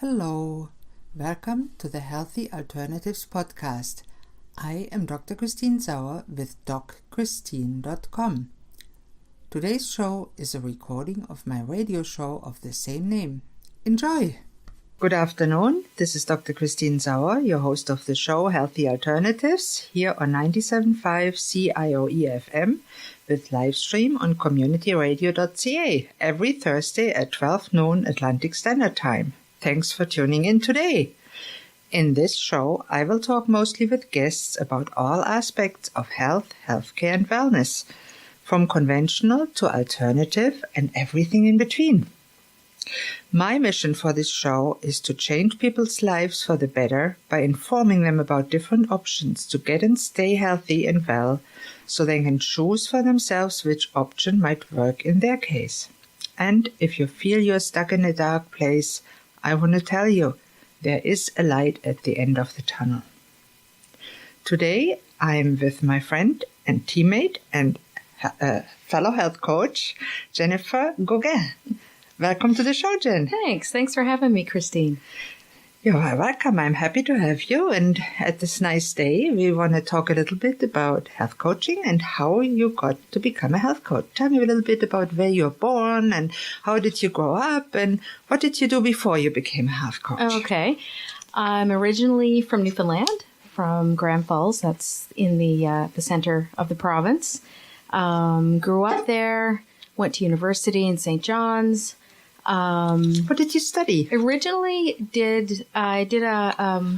Hello, welcome to the Healthy Alternatives podcast. I am Dr. Christine Sauer with DocChristine.com. Today's show is a recording of my radio show of the same name. Enjoy! Good afternoon, this is Dr. Christine Sauer, your host of the show Healthy Alternatives, here on 97.5 CIOE FM with live stream on communityradio.ca every Thursday at 12 noon Atlantic Standard Time. Thanks for tuning in today. In this show, I will talk mostly with guests about all aspects of health, healthcare, and wellness, from conventional to alternative and everything in between. My mission for this show is to change people's lives for the better by informing them about different options to get and stay healthy and well, so they can choose for themselves which option might work in their case. And if you feel you're stuck in a dark place, I want to tell you, there is a light at the end of the tunnel. Today, I'm with my friend and teammate and fellow health coach, Jennifer Goguen. Welcome to the show, Jen. Thanks for having me, Christine. You're welcome. I'm happy to have you. And at this nice day, we want to talk a little bit about health coaching and how you got to become a health coach. Tell me a little bit about where you were born and how did you grow up and what did you do before you became a health coach? Okay. I'm originally from Newfoundland, from Grand Falls. That's in the center of the province. Grew up there, went to university in St. John's. What did you study? Originally I did a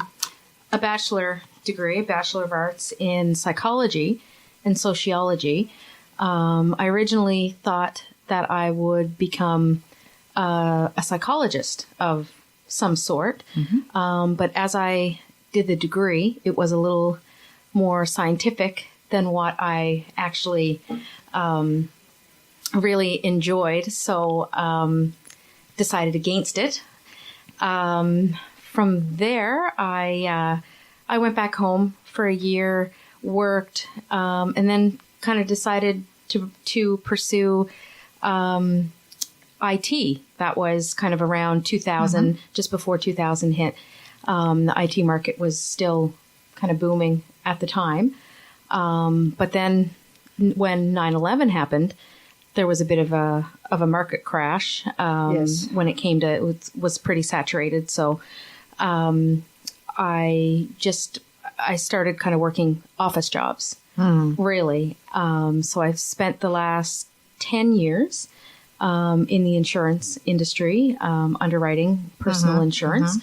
bachelor degree, a Bachelor of Arts in psychology and sociology. I originally thought that I would become a psychologist of some sort. Mm-hmm. But as I did the degree, it was a little more scientific than what I actually really enjoyed. So decided against it. From there, I went back home for a year, worked, and then kind of decided to pursue IT. That was kind of around 2000, mm-hmm. just before 2000 hit. The IT market was still kind of booming at the time. But then when 9/11 happened, there was a bit of a market crash Yes. when it came to it was pretty saturated. So I started kind of working office jobs, really. So I've spent the last 10 years in the insurance industry, underwriting personal insurance.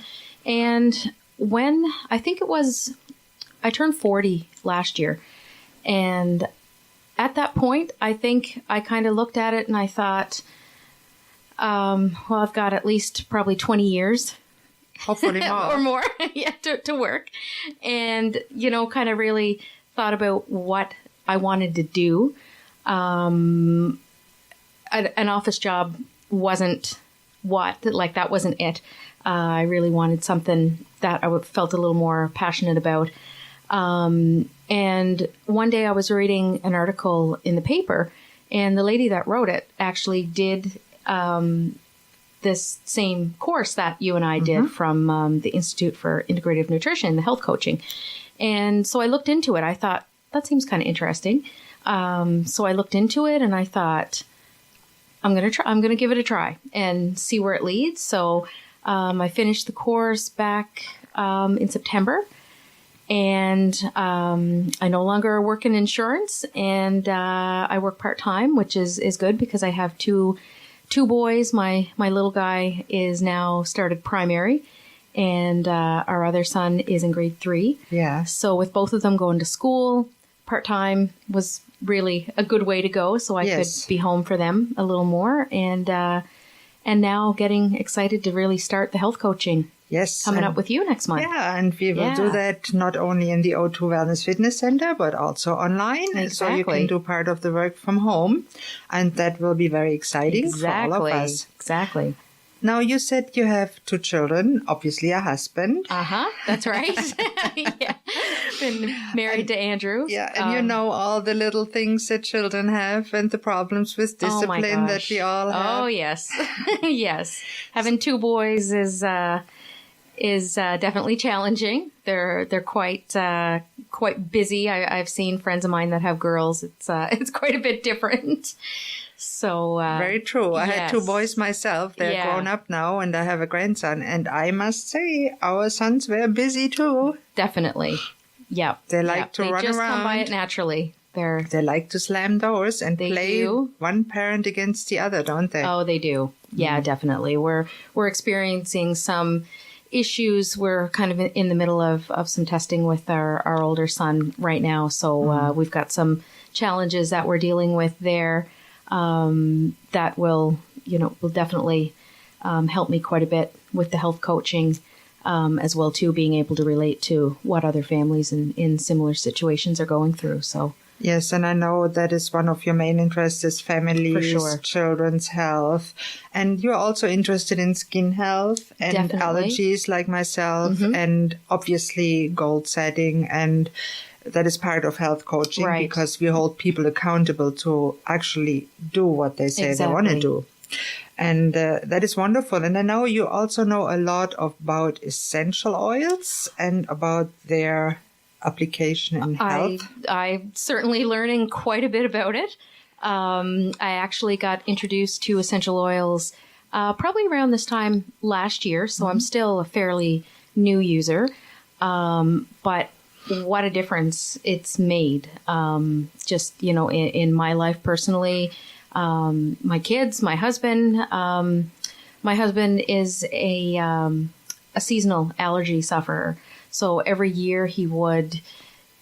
And when I turned 40 last year, and at that point, I think I kind of looked at it and I thought, I've got at least probably 20 years. Hopefully more. or more, to work. And, kind of really thought about what I wanted to do. An office job wasn't that wasn't it. I really wanted something that I felt a little more passionate about. And one day I was reading an article in the paper, and the lady that wrote it actually did this same course that you and I did from the Institute for Integrative Nutrition, the health coaching. And so I looked into it. I thought, that seems kind of interesting. So I looked into it and I thought, I'm going to give it a try and see where it leads. So I finished the course back in September. And I no longer work in insurance, and I work part-time, which is good because I have two boys. My little guy is now started primary, and our other son is in grade 3. Yeah. So with both of them going to school, part-time was really a good way to go, so I could be home for them a little more. And now getting excited to really start the health coaching. Yes. Coming up with you next month. Yeah, and we will do that not only in the O2 Wellness Fitness Center, but also online. Exactly. So you can do part of the work from home. And that will be very exciting for all of us. Exactly. Now, you said you have 2 children, obviously a husband. That's right. Yeah. Been married to Andrew. Yeah, and you know all the little things that children have and the problems with discipline that we all have. Oh, yes. Yes. Having 2 boys is is definitely challenging. They're quite busy. I've seen friends of mine that have girls. It's quite a bit different. So very true. I had 2 yes. boys myself. They're grown up now, and I have a grandson. And I must say, our sons were busy too. Definitely. Yeah. They like to run around. They just come by it naturally. They like to slam doors and play one parent against the other, don't they? Oh, they do. Yeah, definitely. We're experiencing some issues. We're kind of in the middle of some testing with our older son right now. So we've got some challenges that we're dealing with there that will definitely help me quite a bit with the health coaching as well, too, being able to relate to what other families in similar situations are going through. So. Yes, and I know that is one of your main interests is families, children's health. And you're also interested in skin health and allergies like myself, and obviously goal setting. And that is part of health coaching because we hold people accountable to actually do what they say they want to do. And that is wonderful. And I know you also know a lot about essential oils and about their application in health. I'm certainly learning quite a bit about it. I actually got introduced to essential oils probably around this time last year, so I'm still a fairly new user. But what a difference it's made. Just, in my life personally, my kids, my husband. My husband is a seasonal allergy sufferer. So every year he would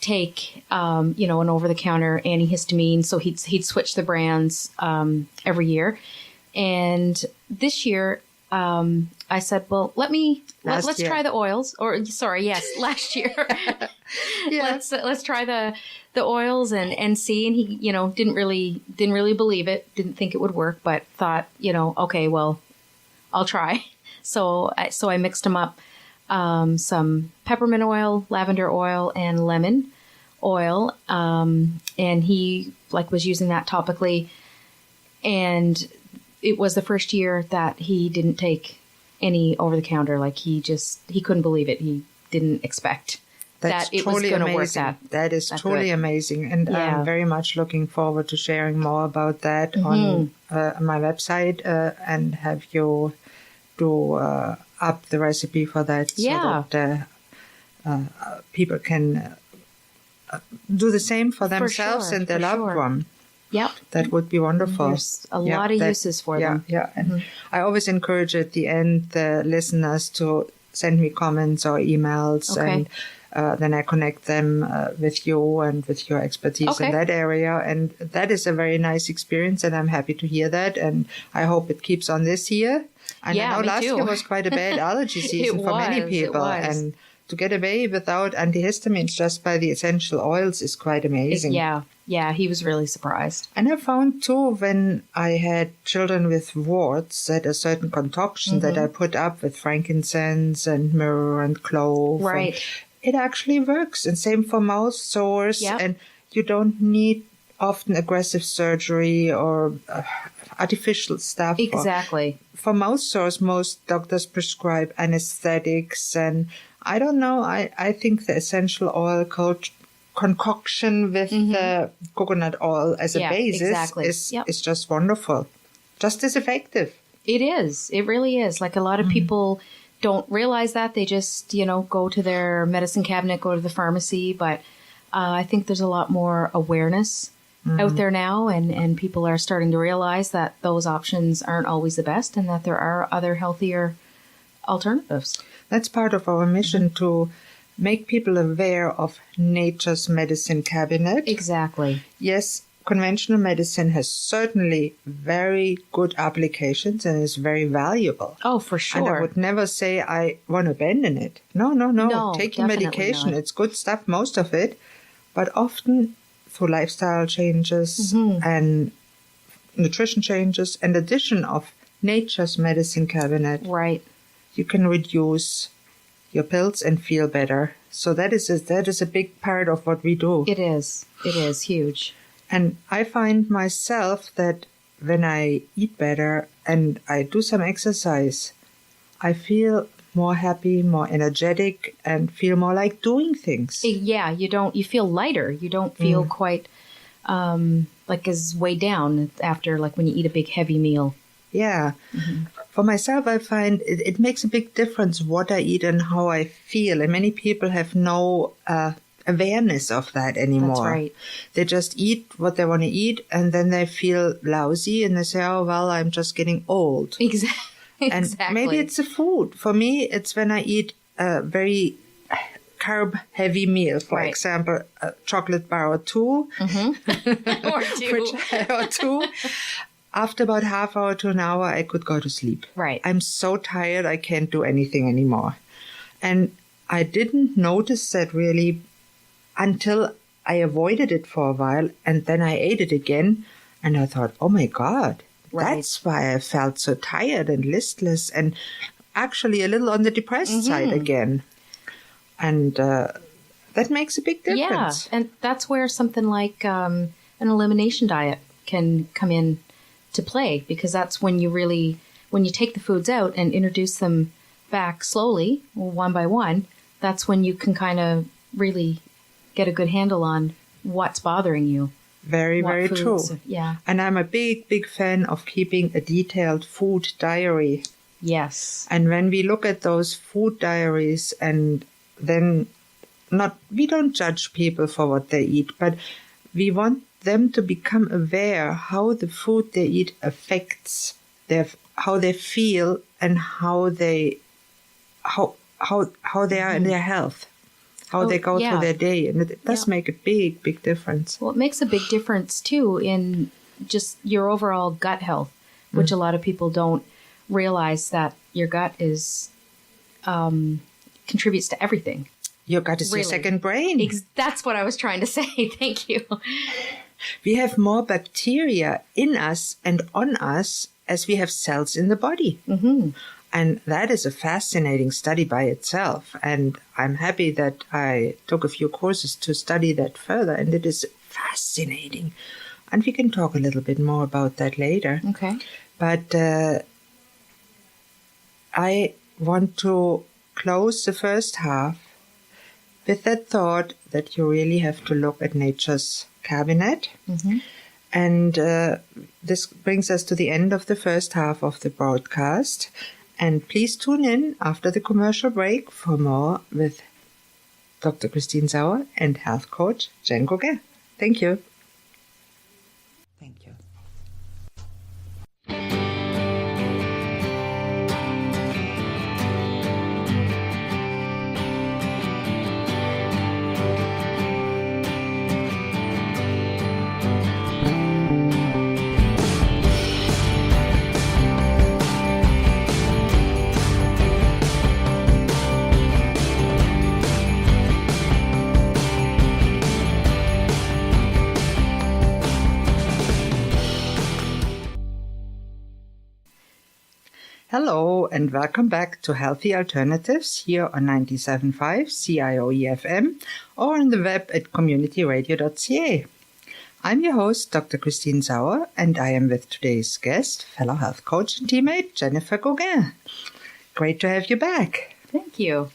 take, an over-the-counter antihistamine. So he'd switch the brands every year. And this year, I said, well, let's try the oils. Last year. Let's try the oils and see. And he, didn't really believe it. Didn't think it would work, but thought, okay, well, I'll try. So I mixed them up. Some peppermint oil, lavender oil, and lemon oil. And he was using that topically. And it was the first year that he didn't take any over the counter. He couldn't believe it. He didn't expect that it was going to work. That is truly amazing. And I'm very much looking forward to sharing more about that on my website and have you do up the recipe for that so that people can do the same for themselves and their loved one. Yep. That would be wonderful. There's a lot of uses for them. Yeah. And I always encourage at the end the listeners to send me comments or emails and then I connect them with you and with your expertise in that area. And that is a very nice experience and I'm happy to hear that. And I hope it keeps on this year. And I know last year was quite a bad allergy season for many people. And to get away without antihistamines just by the essential oils is quite amazing. Yeah, he was really surprised. And I found too, when I had children with warts, that a certain concoction that I put up with frankincense and myrrh and clove. Right. It actually works. And same for mouth sores. And you don't need often aggressive surgery or artificial stuff. Exactly. For mouth sores, most doctors prescribe anesthetics. And I don't know, I think the essential oil concoction with the coconut oil as a basis is just wonderful. Just as effective. It is. It really is. A lot of people don't realize that. They just, go to their medicine cabinet, go to the pharmacy. But I think there's a lot more awareness out there now, and people are starting to realize that those options aren't always the best and that there are other healthier alternatives. That's part of our mission to make people aware of nature's medicine cabinet. Exactly. Yes, conventional medicine has certainly very good applications and is very valuable. Oh, for sure. And I would never say I want to abandon it. No. Take your medication. Not. It's good stuff, most of it. But often through lifestyle changes and nutrition changes and addition of nature's medicine cabinet, you can reduce your pills and feel better. So that is a big part of what we do. It is huge. And I find myself that when I eat better and I do some exercise, I feel more happy, more energetic, and feel more like doing things. Yeah, you feel lighter. You don't feel quite like as way down after, like when you eat a big heavy meal. Yeah. For myself, I find it makes a big difference what I eat and how I feel. And many people have no awareness of that anymore. That's right. They just eat what they want to eat, and then they feel lousy, and they say, oh, well, I'm just getting old. Exactly. And maybe it's the food. For me, it's when I eat a very carb-heavy meal. For example, a chocolate bar or two. Or two. After about half hour to an hour, I could go to sleep. Right. I'm so tired, I can't do anything anymore. And I didn't notice that really until I avoided it for a while, and then I ate it again, and I thought, oh my God, that's why I felt so tired and listless and actually a little on the depressed side again. And that makes a big difference. Yeah, and that's where something like an elimination diet can come in to play, because that's when you take the foods out and introduce them back slowly, one by one, that's when you can kind of really get a good handle on what's bothering you. Very, very true. Yeah. And I'm a big, big fan of keeping a detailed food diary. Yes. And when we look at those food diaries, and then we don't judge people for what they eat, but we want them to become aware how the food they eat affects how they feel and how they are in their health. How they go through their day. And it does make a big, big difference. Well, it makes a big difference, too, in just your overall gut health, which a lot of people don't realize that your gut contributes to everything. Your gut is your second brain. That's what I was trying to say. Thank you. We have more bacteria in us and on us as we have cells in the body. Mm-hmm. And that is a fascinating study by itself. And I'm happy that I took a few courses to study that further. And it is fascinating. And we can talk a little bit more about that later. Okay. But I want to close the first half with that thought that you really have to look at nature's cabinet. Mm-hmm. And this brings us to the end of the first half of the broadcast. And please tune in after the commercial break for more with Dr. Christine Sauer and health coach Jen Goguen. Thank you. Thank you. Hello and welcome back to Healthy Alternatives here on 97.5 CIOE FM or on the web at communityradio.ca. I'm your host, Dr. Christine Sauer, and I am with today's guest, fellow health coach and teammate Jennifer Goguen. Great to have you back. Thank you.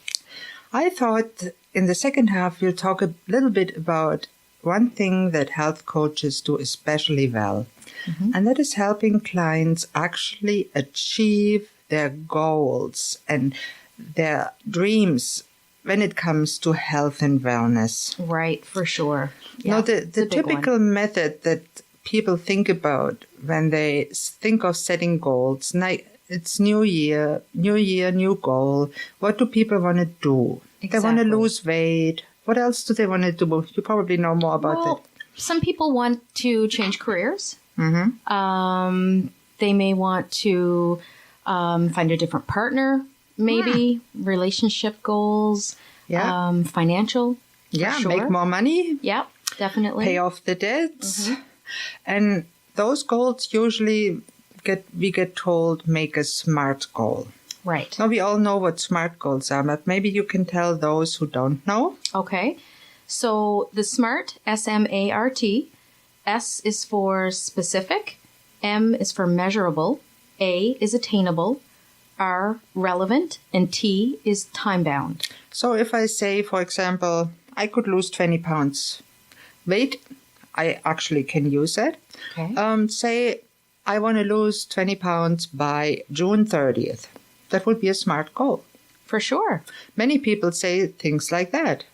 I thought in the second half we'll talk a little bit about one thing that health coaches do especially well. Mm-hmm. And that is helping clients actually achieve their goals and their dreams when it comes to health and wellness. Right, for sure. Yeah, now, the typical method that people think about when they think of setting goals, it's new year, new goal. What do people want to do? Exactly. They want to lose weight. What else do they want to do? You probably know more about that. Some people want to change careers. Mm-hmm. They may want to find a different partner, maybe relationship goals, financial. Yeah, sure. Make more money. Yeah, definitely. Pay off the debts. Mm-hmm. And those goals usually we get told make a SMART goal. Right. Now we all know what SMART goals are, but maybe you can tell those who don't know. Okay. So the SMART, S-M-A-R-T, S is for specific, M is for measurable, A is attainable, are relevant and T is time-bound. So if I say, for example, I could lose 20 pounds weight, I actually can use that. Okay. Say I want to lose 20 pounds by June 30th. That would be a smart goal. For sure. Many people say things like that.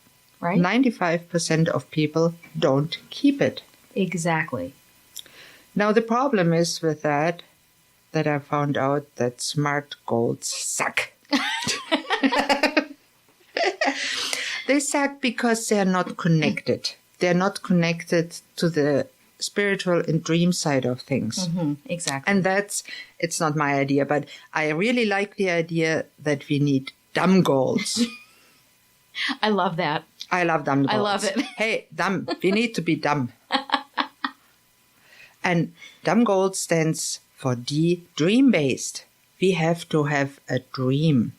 Right? 95% of people don't keep it. Exactly. Now, the problem is with that I found out that smart goals suck. They suck because they are not connected. They're not connected to the spiritual and dream side of things. Mm-hmm. Exactly. And it's not my idea, but I really like the idea that we need dumb goals. I love that. I love dumb goals. I love it. Hey, dumb. We need to be dumb. And dumb goals stands for D, dream-based. We have to have a dream.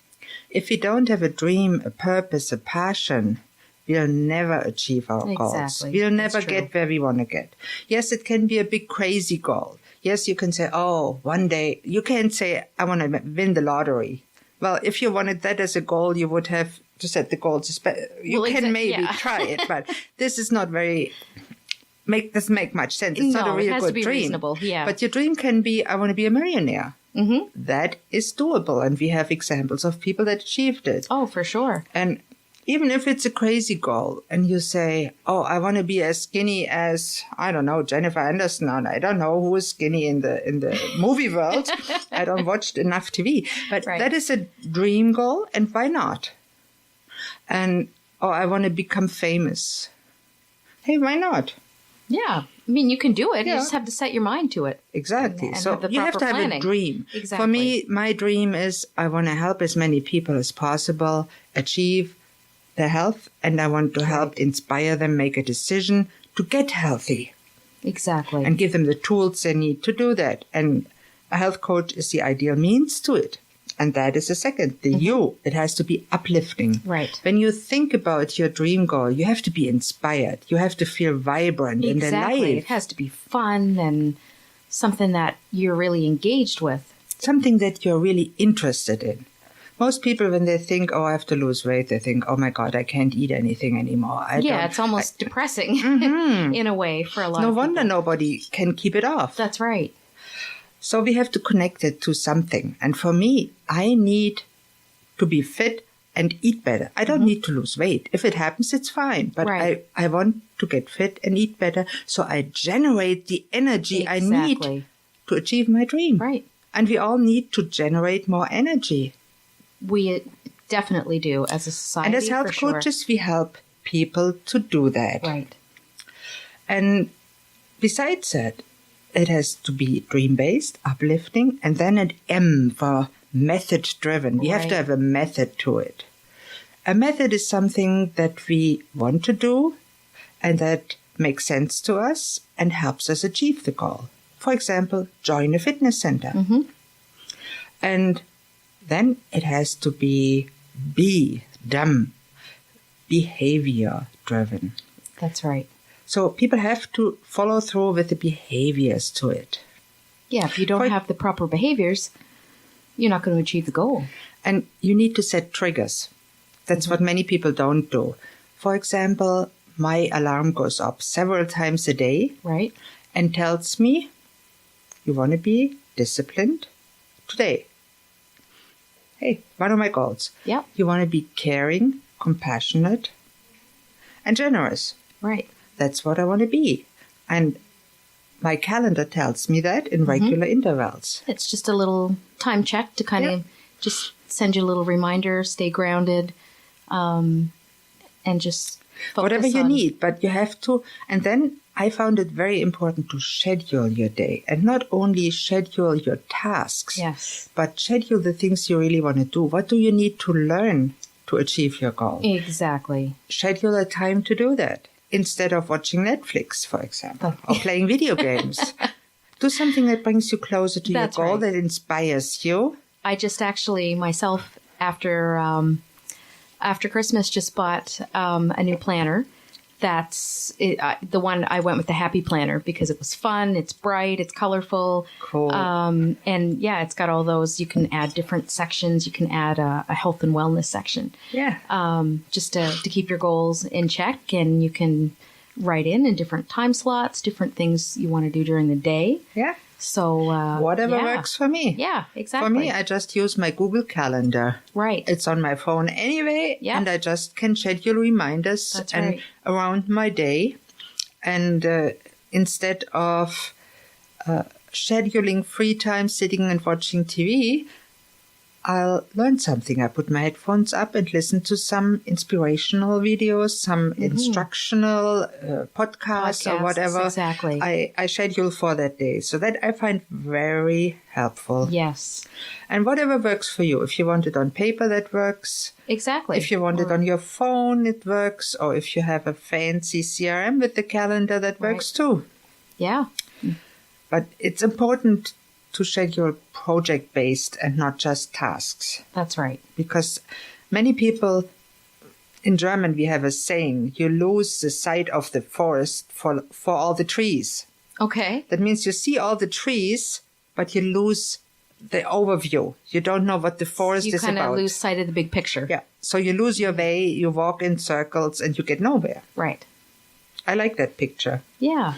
If we don't have a dream, a purpose, a passion, we'll never achieve our goals. We'll never get where we want to get. Yes, it can be a big crazy goal. Yes, you can say, oh, one day, you can't say, I want to win the lottery. Well, if you wanted that as a goal, you would have to set the goals. You can maybe try it, but this is not doesn't make much sense. It's not a real good dream. Reasonable. Yeah. But your dream can be, I want to be a millionaire. Mm-hmm. That is doable. And we have examples of people that achieved it. Oh, for sure. And even if it's a crazy goal and you say, oh, I want to be as skinny as, I don't know, Jennifer Aniston, and I don't know who is skinny in the movie world. I don't watch enough TV. But that is a dream goal, and why not? And, oh, I want to become famous. Hey, why not? Yeah. I mean, you can do it. Yeah. You just have to set your mind to it. Exactly. And so you have to have a dream. Exactly. For me, my dream is I want to help as many people as possible achieve their health, and I want to help inspire them make a decision to get healthy. Exactly. And give them the tools they need to do that. And a health coach is the ideal means to it. And that is the second, the you. It has to be uplifting. Right. When you think about your dream goal, you have to be inspired. You have to feel vibrant and alive. It has to be fun and something that you're really engaged with. Something that you're really interested in. Most people, when they think, oh, I have to lose weight, they think, oh, my God, I can't eat anything anymore. It's almost depressing in a way for a lot of people. No wonder nobody can keep it off. That's right. So we have to connect it to something. And for me, I need to be fit and eat better. I don't need to lose weight. If it happens, it's fine. But I want to get fit and eat better. So I generate the energy I need to achieve my dream. Right. And we all need to generate more energy. We definitely do as a society. And as health coaches, we help people to do that. Right. And besides that, it has to be dream-based, uplifting, and then an M for method-driven. We have to have a method to it. A method is something that we want to do and that makes sense to us and helps us achieve the goal. For example, join a fitness center. Mm-hmm. And then it has to be behavior-driven. That's right. So people have to follow through with the behaviors to it. Yeah, if you don't have the proper behaviors, you're not going to achieve the goal. And you need to set triggers. That's what many people don't do. For example, my alarm goes up several times a day. Right. And tells me, you want to be disciplined today. Hey, one of my goals. Yeah. You want to be caring, compassionate, and generous. Right. That's what I want to be. And my calendar tells me that in regular intervals. It's just a little time check to kind of just send you a little reminder, stay grounded, and just focus whatever you on need. But you have to. And then I found it very important to schedule your day. And not only schedule your tasks, but schedule the things you really want to do. What do you need to learn to achieve your goal? Exactly. Schedule a time to do that. Instead of watching Netflix, for example, or playing video games. Do something that brings you closer to your goal, that inspires you. I just actually, myself, after Christmas, just bought a new planner that's it, the one I went with the Happy Planner because it was fun. It's bright. It's colorful. Cool. And yeah, it's got all those. You can add different sections. You can add a health and wellness section. Yeah. Just to keep your goals in check. And you can write in different time slots, different things you want to do during the day. Yeah. So whatever works for me. Yeah, exactly. For me, I just use my Google Calendar. Right. It's on my phone anyway, and I just can schedule reminders around my day. And instead of scheduling free time sitting and watching TV, I'll learn something. I put my headphones up and listen to some inspirational videos, some instructional podcasts or whatever. Exactly. I schedule for that day. So that I find very helpful. Yes. And whatever works for you. If you want it on paper, that works. Exactly. If you want it on your phone, it works. Or if you have a fancy CRM with the calendar, that works too. Yeah. But it's important to schedule project-based and not just tasks. That's right. Because many people, in German we have a saying, you lose the sight of the forest for all the trees. Okay. That means you see all the trees, but you lose the overview. You don't know what the forest is about. You kind of lose sight of the big picture. Yeah. So you lose your way, you walk in circles, and you get nowhere. Right. I like that picture. Yeah.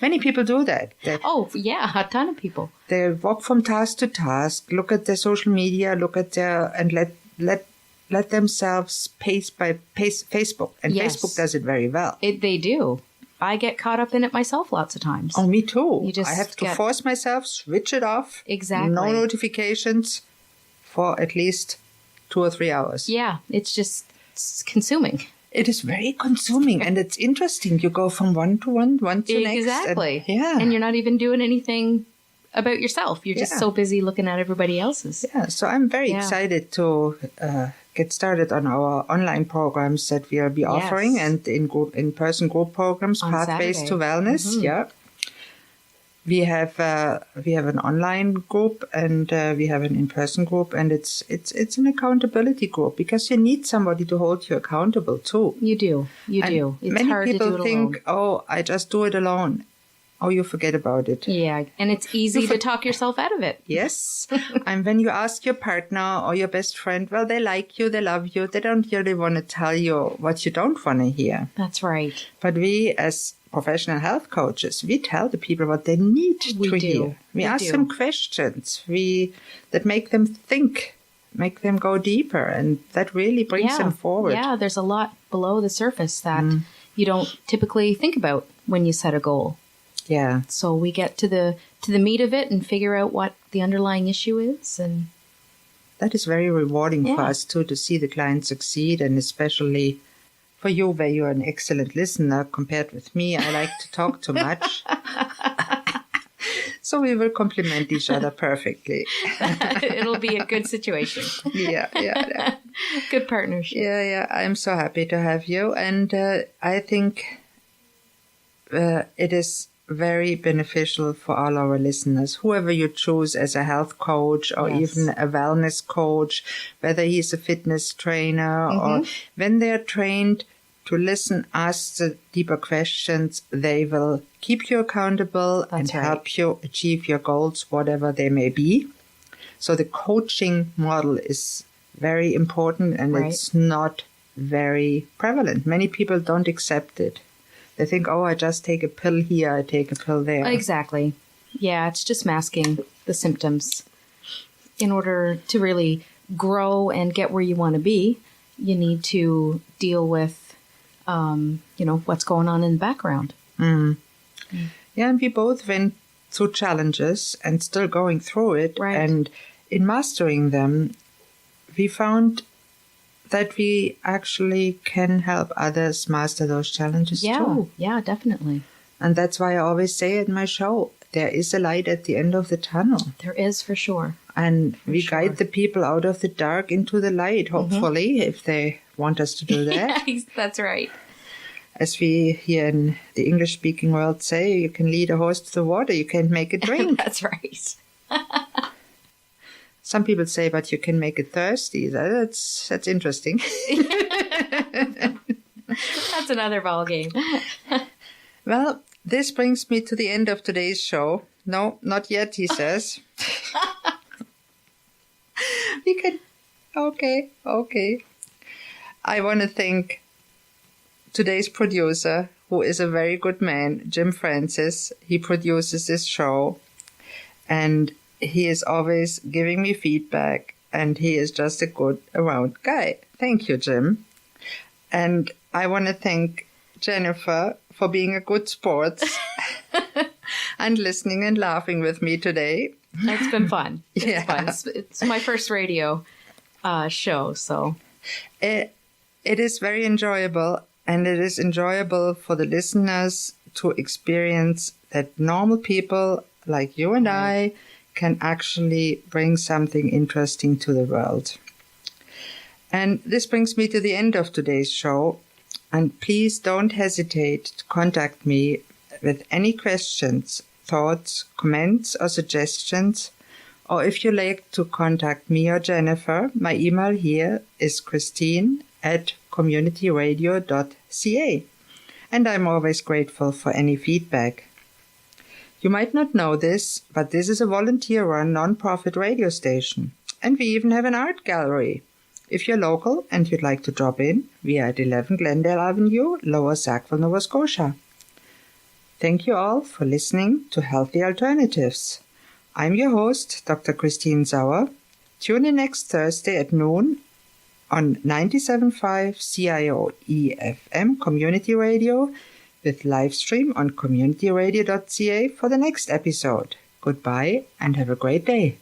Many people do that. Oh, yeah, a ton of people. They walk from task to task, look at their social media, and let themselves pace by Facebook. And Facebook does it very well. They do. I get caught up in it myself lots of times. Oh, me too. I have to force myself, switch it off. Exactly. No notifications for at least 2 or 3 hours. Yeah, it's consuming. It is very consuming, and it's interesting. You go from one to next. Exactly. And, and you're not even doing anything about yourself. You're just so busy looking at everybody else's. Yeah, so I'm very excited to get started on our online programs that we'll be offering, and in-person group programs, on Pathways Saturday. to Wellness. Yeah. We have an online group and we have an in-person group, and it's an accountability group because you need somebody to hold you accountable too. You do. It's many hard people to do it think, alone. I just do it alone. Oh, you forget about it. Yeah, and it's easy to talk yourself out of it. Yes. And when you ask your partner or your best friend, well, they like you, they love you, they don't really want to tell you what you don't want to hear. That's right. But we, as professional health coaches, we tell the people what they need to hear. We ask them questions that make them think, make them go deeper, and that really brings them forward. Yeah, there's a lot below the surface that you don't typically think about when you set a goal. Yeah. So we get to the meat of it and figure out what the underlying issue is, and that is very rewarding for us too, to see the client succeed, and especially for you, where you're an excellent listener compared with me. I like to talk too much. So we will complement each other perfectly. It'll be a good situation. Yeah. Good partnership. Yeah. I'm so happy to have you. And I think it is very beneficial for all our listeners, whoever you choose as a health coach or even a wellness coach, whether he's a fitness trainer or when they're trained to listen, ask the deeper questions, they will keep you accountable and help you achieve your goals, whatever they may be. So the coaching model is very important, and it's not very prevalent. Many people don't accept it. They think, I just take a pill here, I take a pill there. Exactly. Yeah, it's just masking the symptoms. In order to really grow and get where you want to be, you need to deal with, what's going on in the background. Yeah, and we both went through challenges and still going through it. Right. And in mastering them, we found that we actually can help others master those challenges too. Yeah, definitely. And that's why I always say in my show, there is a light at the end of the tunnel. There is, for sure. And we guide the people out of the dark into the light, hopefully, if they want us to do that. That's right. As we here in the English-speaking world say, you can lead a horse to the water, you can't make it drink. That's right. Some people say, but you can make it thirsty. That's interesting. That's That's another ball game. Well, this brings me to the end of today's show. No, not yet, he says. We can... Okay. I want to thank today's producer, who is a very good man, Jim Francis. He produces this show, and he is always giving me feedback, and he is just a good around guy. Thank you, Jim. And I want to thank Jennifer for being a good sport and listening and laughing with me today. It's been fun. Yeah. Fun. It's my first radio show, so. It is very enjoyable, and it is enjoyable for the listeners to experience that normal people like you and I can actually bring something interesting to the world. And this brings me to the end of today's show. And please don't hesitate to contact me with any questions, thoughts, comments, or suggestions. Or if you like to contact me or Jennifer, my email here is christine@communityradio.ca. And I'm always grateful for any feedback. You might not know this, but this is a volunteer-run non-profit radio station. And we even have an art gallery. If you're local and you'd like to drop in, we are at 11 Glendale Avenue, Lower Sackville, Nova Scotia. Thank you all for listening to Healthy Alternatives. I'm your host, Dr. Christine Sauer. Tune in next Thursday at noon on 97.5 CIOE-FM Community Radio with live stream on communityradio.ca for the next episode. Goodbye and have a great day.